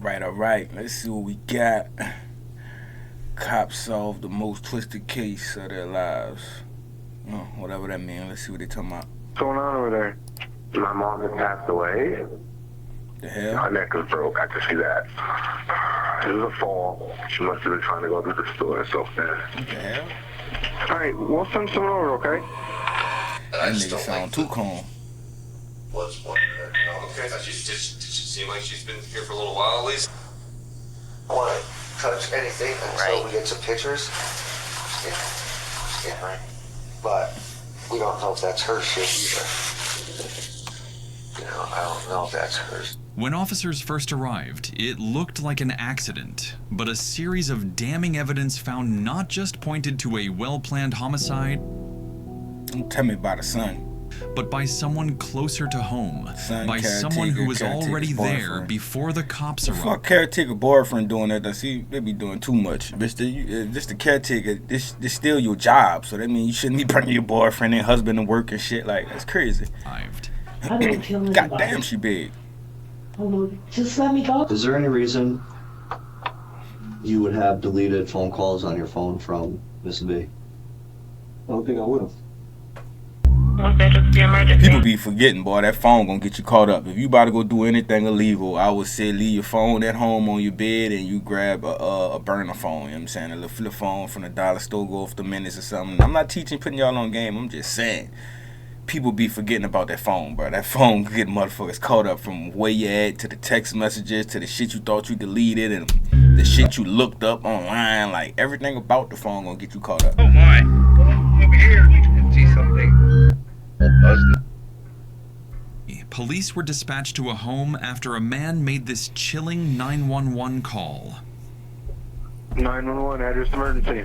All right. Let's see what we got. Cops solved the most twisted case of their lives. Oh, whatever that means. Let's see what they talking about. What's going on over there? My mom has passed away. The hell? Her neck was broke. I can see that. It was a fall. She must have been trying to go to the store so fast. What the hell? All right, we'll send someone over, okay? That nigga sound too calm. What's what? Okay. Did she seem like she's been here for a little while at least? I want to touch anything until we get some pictures. Yeah, right. But we don't know if that's her shit either. You know, I don't know if that's hers. When officers first arrived, it looked like an accident, but a series of damning evidence found not just pointed to a well-planned homicide, Don't tell me about a son. but by someone closer to home, Son, by someone who was caretaker's already there boyfriend. before the cops arrived. Fuck caretaker boyfriend doing that. See, they be doing too much. This the caretaker. This still your job. So that means you shouldn't be bringing your boyfriend and husband to work and shit. Like that's crazy. I don't kill anybody. God damn, she big. Just let me go. Is there any reason you would have deleted phone calls on your phone from Miss B? I don't think I would have. People be forgetting, boy. That phone gonna get you caught up. If you about to go do anything illegal, I would say leave your phone at home on your bed and you grab a burner phone. You know what I'm saying? A little flip phone from the dollar store, go off the minutes or something. I'm not teaching, putting y'all on game. I'm just saying. People be forgetting about that phone, bro. That phone get motherfuckers caught up from where you at to the text messages to the shit you thought you deleted and the shit you looked up online. Like everything about the phone gonna get you caught up. Oh my! Over here, we can see something. Police were dispatched to a home after a man made this chilling 911 call. 911, address emergency.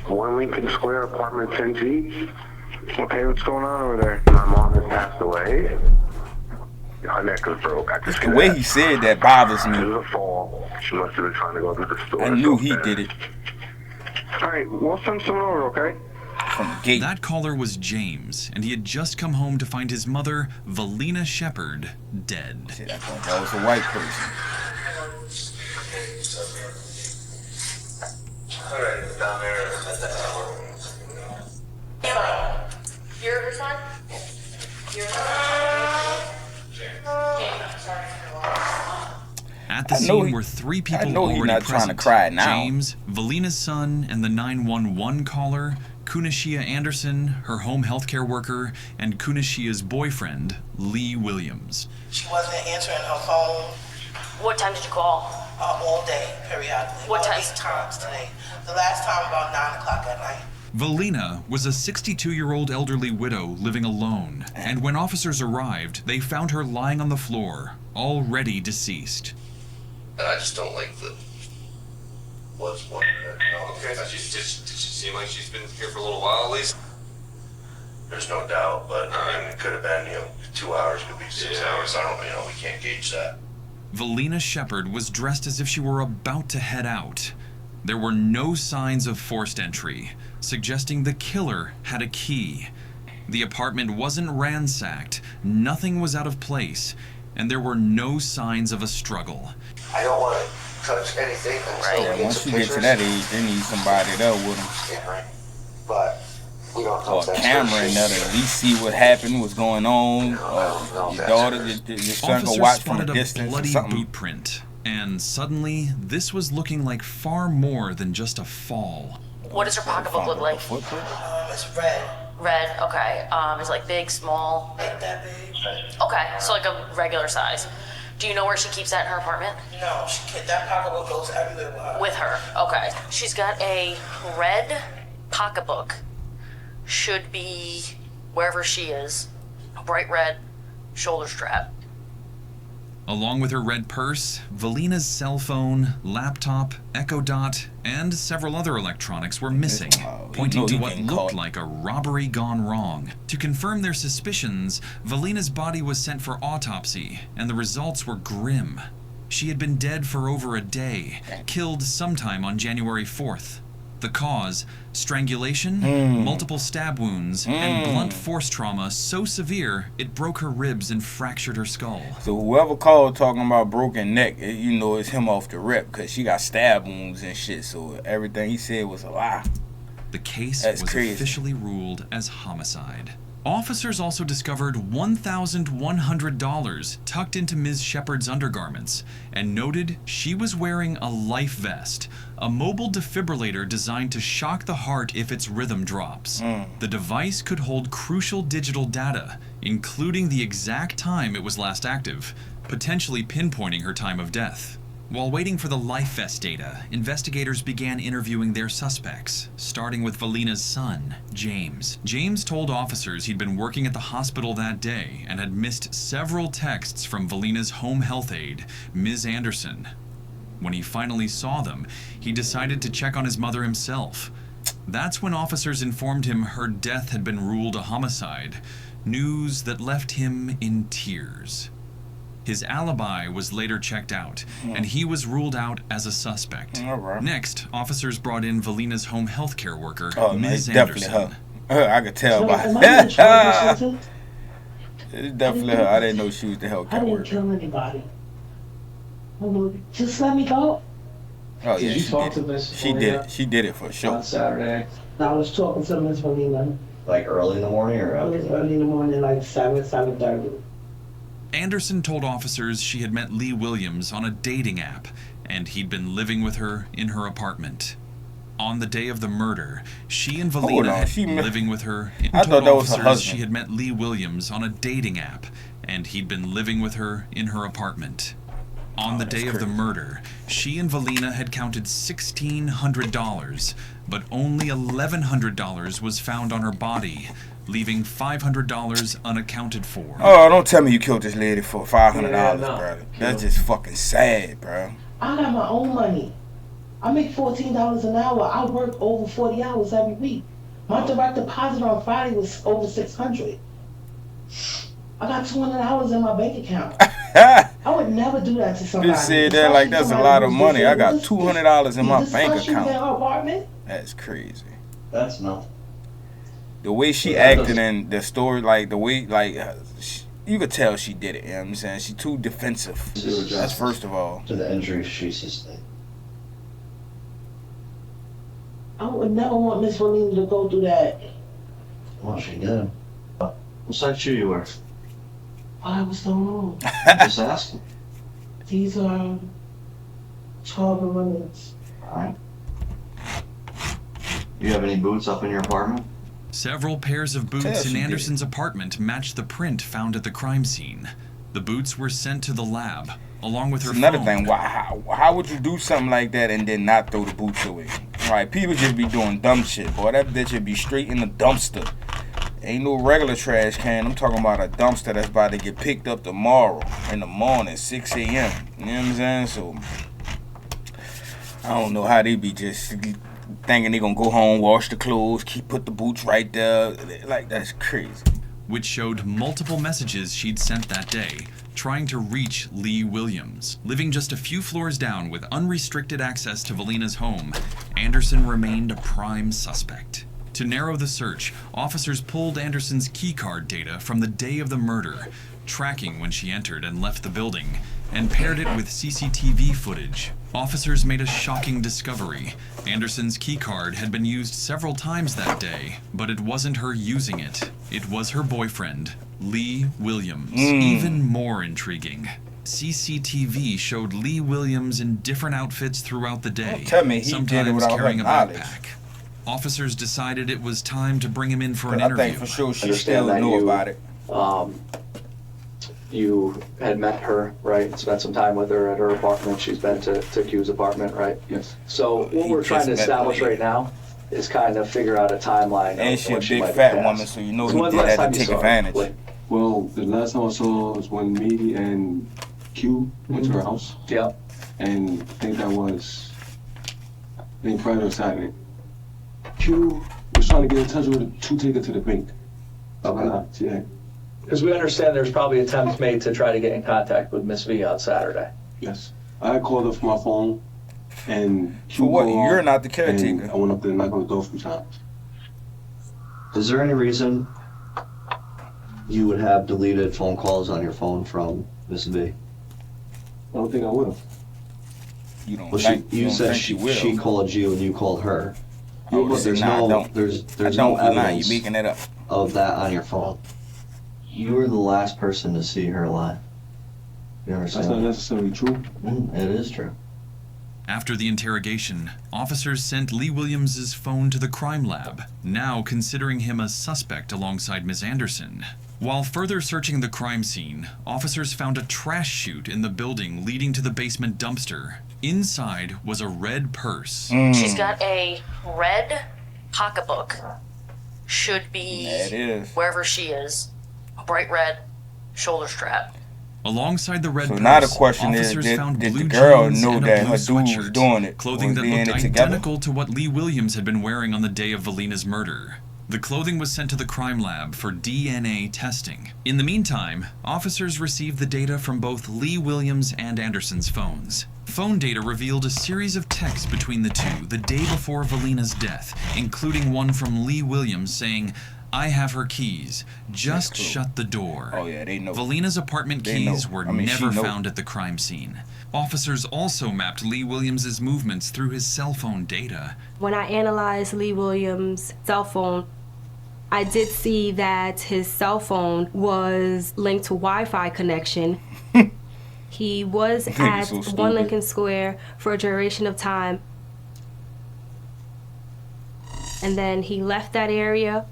1 Lincoln Square, apartment 10G. Okay, what's going on over there? My mom has passed away. Her neck was broke. I can It's see the way that. he said that bothers It me. was a fall. She must have been trying to go to the store. I knew so he fast. did it All right, we'll send someone over, okay? from the gate. That caller was James, and he had just come home to find his mother, Valina Shepard, dead. Shit, I thought that was a white person. Alright, down there at the hour. You're her son? You're At the I know scene he- were three I people know he already not trying to present. cry now. James, Valina's son, and the 911 caller, Kunashia Anderson, her home healthcare worker, and Kunashia's boyfriend, Lee Williams. She wasn't answering her phone What time did you call? all day, periodically. What about time? 8 times today. The last time about 9 o'clock at night. Valina was a 62-year-old elderly widow living alone, and when officers arrived, they found her lying on the floor, already deceased. I just don't like the. What's what? Okay. Did she seem like she's been here for a little while at least? There's no doubt, but I mean, it could have been, 2 hours, could be 6 hours. I don't, we can't gauge that. Valina Shepard was dressed as if she were about to head out. There were no signs of forced entry, suggesting the killer had a key. The apartment wasn't ransacked, nothing was out of place, and there were no signs of a struggle. I don't want to touch anything until we Yeah, get once some you get pictures. to that age, they need somebody there with them. Yeah, right. But we don't know Or if a that's camera her and shit that to either. at least see what happened, what's going on. I don't know if Your that's daughter, hers. your son can Officers watch from a spotted a distance or bloody something. boot print, and suddenly, this was looking like far more than just a fall. What does her pocketbook look like? Footprint? It's red. Red, okay. Is it like big, small? Ain't that big? Okay, so like a regular size. Do you know where she keeps that in her apartment? No, that pocketbook goes everywhere with her. With her, okay. She's got a red pocketbook. Should be wherever she is. A bright red shoulder strap. Along with her red purse, Valina's cell phone, laptop, Echo Dot, and several other electronics were missing, pointing know to he what getting looked caught. like a robbery gone wrong. To confirm their suspicions, Valina's body was sent for autopsy, and the results were grim. She had been dead for over a day, killed sometime on January 4th. The cause, strangulation, multiple stab wounds, and blunt force trauma so severe it broke her ribs and fractured her skull. So whoever called talking about broken neck, you know it's him off the rip, because she got stab wounds and shit, so everything he said was a lie. The case was officially ruled as homicide. Officers also discovered $1,100 tucked into Ms. Shepard's undergarments and noted she was wearing a life vest, a mobile defibrillator designed to shock the heart if its rhythm drops. The device could hold crucial digital data, including the exact time it was last active, potentially pinpointing her time of death. While waiting for the life vest data, investigators began interviewing their suspects, starting with Valina's son, James. James told officers he'd been working at the hospital that day and had missed several texts from Valina's home health aide, Ms. Anderson. When he finally saw them, he decided to check on his mother himself. That's when officers informed him her death had been ruled a homicide, news that left him in tears. His alibi was later checked out, and he was ruled out as a suspect. Next, officers brought in Valina's home health care worker, Ms. Anderson. I could tell by it's definitely her. I didn't know she was the health care worker. I didn't kill anybody. Just let me go. Oh, Did you talk to Miss She did it. She did it for sure. On Saturday? I was talking to Miss Valina. Like early in the morning or It was early in the morning, like 7:30. Anderson told officers she had met Lee Williams on a dating app, and he'd been living with her in her apartment. On the day of the murder, she and Valina had been living with her. I thought that was her husband. She had met Lee Williams on a dating app, and he'd been living with her in her apartment. On the day of the murder, she and Valina had counted $1,600, but only $1,100 was found on her body, leaving $500 unaccounted for. Oh, don't tell me you killed this lady for $500, bro. That's just fucking sad, bro. I got my own money. I make $14 an hour. I work over 40 hours every week. My direct deposit on Friday was over $600. I got $200 in my bank account. I would never do that to somebody. Just said that like that's a lot of money. I got $200 in my bank account. In her apartment? That's crazy. That's nothing. The way she acted in the story, like the way, like you could tell she did it. You know what I'm saying? She too defensive. That's first of all. To the injuries she sustained. I would never want Miss Valina to go through that. Well, she did. What size shoe you wear? I was so wrong. Just asking. These are 12 minutes. Alright. You have any boots up in your apartment? Several pairs of boots in Anderson's apartment matched the print found at the crime scene. The boots were sent to the lab, along with her phone. Another thing, how would you do something like that and then not throw the boots away? Right, people just be doing dumb shit, boy. That bitch would be straight in the dumpster. Ain't no regular trash can. I'm talking about a dumpster that's about to get picked up tomorrow in the morning, 6 a.m. You know what I'm saying? So, I don't know how they be just thinking they gonna go home, wash the clothes, put the boots right there. Like, that's crazy. Which showed multiple messages she'd sent that day, trying to reach Lee Williams. Living just a few floors down with unrestricted access to Valina's home, Anderson remained a prime suspect. To narrow the search, officers pulled Anderson's keycard data from the day of the murder, tracking when she entered and left the building, and paired it with CCTV footage. Officers made a shocking discovery. Anderson's keycard had been used several times that day, but it wasn't her using it. It was her boyfriend, Lee Williams. Even more intriguing. CCTV showed Lee Williams in different outfits throughout the day, Tell me he sometimes did it without carrying a knowledge. backpack. Officers decided it was time to bring him in for an I interview. think for sure she still knew about it. You had met her, right? Spent some time with her at her apartment. She's been to Q's apartment, right? Yes. So what we're trying to establish right now is kind of figure out a timeline. And she's a big fat woman, so you know he did that to take advantage. Well, the last time I saw was when me and Q went to her house. Yeah. And I think that was, Friday or Saturday. Q was trying to get in touch with her to take her to the bank. Okay. Yeah. Because we understand there's probably attempts made to try to get in contact with Miss V on Saturday. Yes. I called her from my phone. And For what? called, You're not the and caretaker. I went up there and knocked on the door a few times. Is there any reason you would have deleted phone calls on your phone from Miss V? I don't think I would have. You don't Well, think, you don't said think you will. she called you and you called her. I would But say, there's nah, I no don't. there's I no don't. You're lying. evidence You're making that up. of that on your phone. You were the last person to see her live. You That's not understand? necessarily true. It is true. After the interrogation, officers sent Lee Williams' phone to the crime lab, now considering him a suspect alongside Ms. Anderson. While further searching the crime scene, officers found a trash chute in the building leading to the basement dumpster. Inside was a red purse. She's got a red pocketbook. Should be Yeah, it is. wherever she is. A bright red shoulder strap. Alongside the red So purse, now the question is, officers did found the blue girl jeans know and a that blue her dude was sweatshirt, doing it? clothing Was that they in looked it together? identical to what Lee Williams had been wearing on the day of Valina's murder. The clothing was sent to the crime lab for DNA testing. In the meantime, officers received the data from both Lee Williams and Anderson's phones. Phone data revealed a series of texts between the two the day before Valina's death, including one from Lee Williams saying, "I have her keys. Just shut the door." Oh yeah, they know. Valina's apartment They keys know. were I mean, she never know. found at the crime scene. Officers also mapped Lee Williams' movements through his cell phone data. When I analyzed Lee Williams' cell phone, I did see that his cell phone was linked to Wi-Fi connection. He was Nigga at so 1 stupid. Lincoln Square for a duration of time. And then he left that area.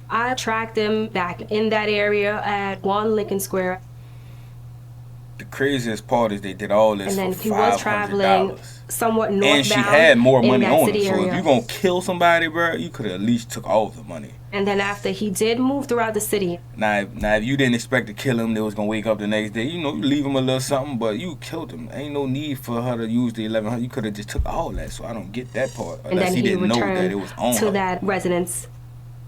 I tracked him back in that area at 1 Lincoln Square. The craziest part is they did all this And then for he was traveling $500. somewhat northbound And she had more in money that on her. city So area. if you gonna kill somebody, bro, you could have at least took all the money. And then after he did move throughout the city. Now, if you didn't expect to kill him, they was gonna wake up the next day. You know, you leave him a little something, but you killed him. Ain't no need for her to use the 1100. You could have just took all that. So I don't get that part. And Unless then he he didn't know that returned it was on to her. that residence.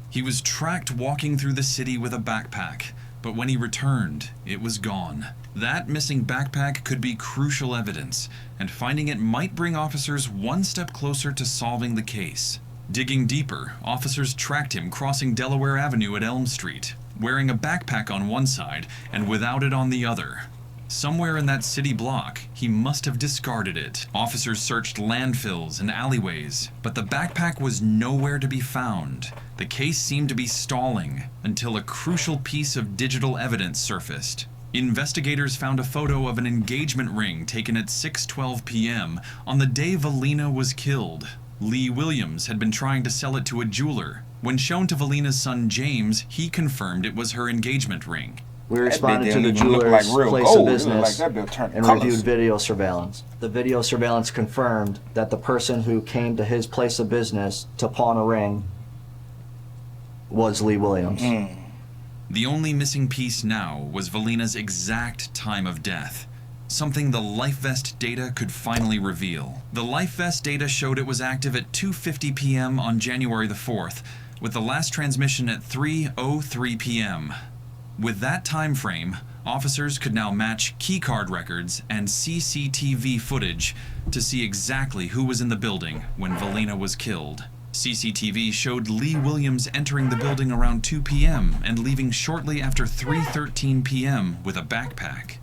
He was tracked walking through the city with a backpack, but when he returned, it was gone. That missing backpack could be crucial evidence, and finding it might bring officers one step closer to solving the case. Digging deeper, officers tracked him crossing Delaware Avenue at Elm Street, wearing a backpack on one side and without it on the other. Somewhere in that city block, he must have discarded it. Officers searched landfills and alleyways, but the backpack was nowhere to be found. The case seemed to be stalling until a crucial piece of digital evidence surfaced. Investigators found a photo of an engagement ring taken at 6:12 p.m. on the day Valina was killed. Lee Williams had been trying to sell it to a jeweler. When shown to Valina's son James, he confirmed it was her engagement ring. We That responded bit to the didn't even look jeweler's like real place gold. of It looked business like that bit turned and colors. reviewed video surveillance. The video surveillance confirmed that the person who came to his place of business to pawn a ring was Lee Williams. The only missing piece now was Valina's exact time of death, something the life vest data could finally reveal. The life vest data showed it was active at 2:50 p.m. on January the 4th, with the last transmission at 3:03 p.m. With that time frame, officers could now match keycard records and CCTV footage to see exactly who was in the building when Valina was killed. CCTV showed Lee Williams entering the building around 2 p.m. and leaving shortly after 3:13 p.m. with a backpack.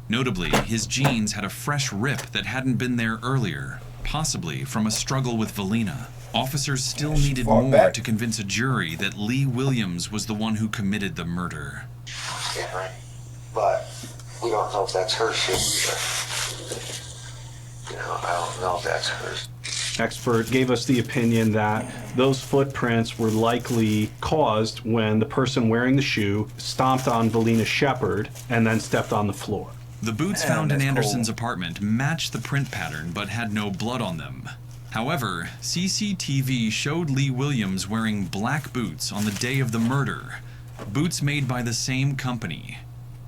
Notably, his jeans had a fresh rip that hadn't been there earlier, possibly from a struggle with Valina. Officers still needed more to convince a jury that Lee Williams was the one who committed the murder. Yeah, right. But we don't know if that's her shit either. You know, I don't know if that's hers. Expert gave us the opinion that those footprints were likely caused when the person wearing the shoe stomped on Valina Shepard and then stepped on the floor. The boots found in Anderson's apartment matched the print pattern but had no blood on them. However, CCTV showed Lee Williams wearing black boots on the day of the murder, boots made by the same company.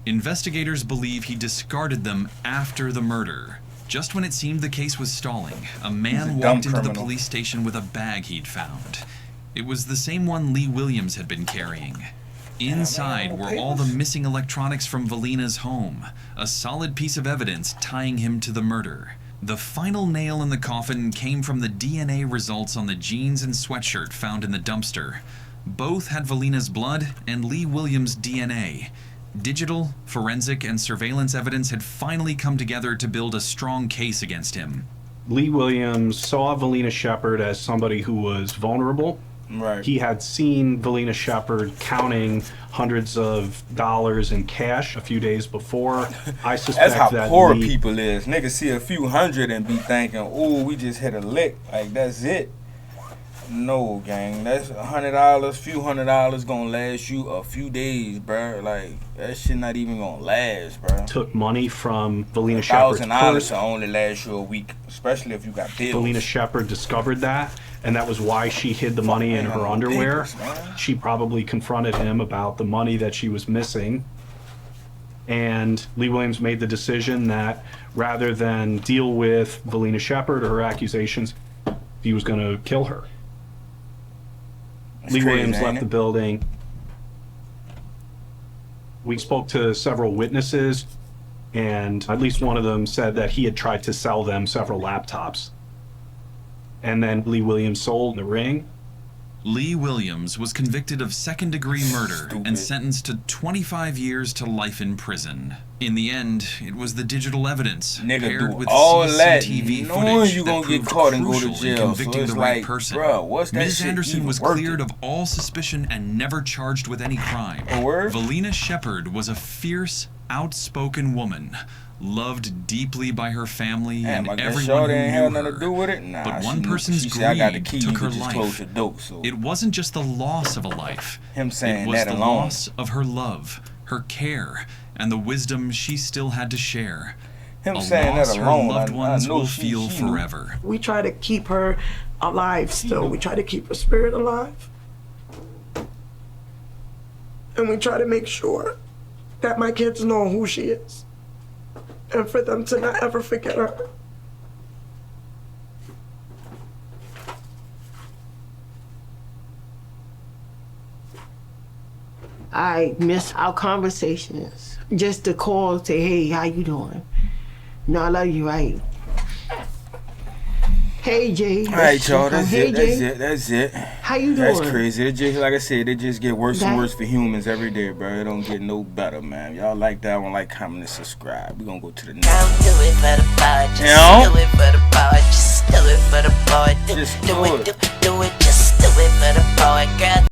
Investigators believe he discarded them after the murder. Just when it seemed the case was stalling, a man walked into the police station with a bag he'd found. It was the same one Lee Williams had been carrying. Inside were all the missing electronics from Valina's home, a solid piece of evidence tying him to the murder. The final nail in the coffin came from the DNA results on the jeans and sweatshirt found in the dumpster. Both had Valina's blood and Lee Williams' DNA. Digital, forensic, and surveillance evidence had finally come together to build a strong case against him. Lee Williams saw Valina Shepard as somebody who was vulnerable. Right. He had seen Valina Shepard counting hundreds of dollars in cash a few days before. I suspect That's how that poor Lee, people is. Niggas see a few hundred and be thinking, "Ooh, we just hit a lick. Like that's it." No, gang. That's $100, few $100 gonna last you a few days, bruh. Like that shit not even gonna last, bruh. took money from Valina Shepard's $1,000 purse. will only last you a week, especially if you got bills. Valina Shepard discovered that, and that was why she hid the money in her underwear. She probably confronted him about the money that she was missing. And Lee Williams made the decision that rather than deal with Valina Shepard or her accusations, he was going to kill her. That's Lee crazy, Williams ain't left it? the building. We spoke to several witnesses, and at least one of them said that he had tried to sell them several laptops. And then Lee Williams sold the ring. Lee Williams was convicted of second-degree murder and sentenced to 25 years to life in prison. In the end, it was the digital evidence paired do with all that, CCTV knowing footage you that gonna get proved caught and go to crucial in jail. So convicting it's the right like, person. bruh, what's that Ms. shit Anderson even was worth cleared it? of all suspicion and never charged with any crime. A word? Valina Shepard was a fierce, outspoken woman, loved deeply by her family Damn, I and guess everyone Shorty who ain't knew had nothing her. to do with it. Nah, But she one knew- person's she said, "I got the greed key, took you her can just life. close the door." So It wasn't just the loss of a life. him saying It was that the alone. loss of her love, her care, and the wisdom she still had to share. Him a saying that loss alone, her loved I ones know will she feel knew. forever. We try to keep her alive still. We try to keep her spirit alive. And we try to make sure that my kids know who she is. And for them to not ever forget her. I miss our conversations. Just to call, say, hey, how you doing? No, I love you, right? Hey, Jay. All right, y'all. That's Hey, it. Jay. That's it. That's it. How you That's doing? crazy. It just, like I said, it just get worse and That- worse for humans every day, bro. It don't get no better, man. Y'all like that one, like, comment, and subscribe. We gonna go to the next. Do it for the boy, just Yeah. do it for the boy, just do it for the boy, Just do do it, it. do it, just do it for the boy, girl.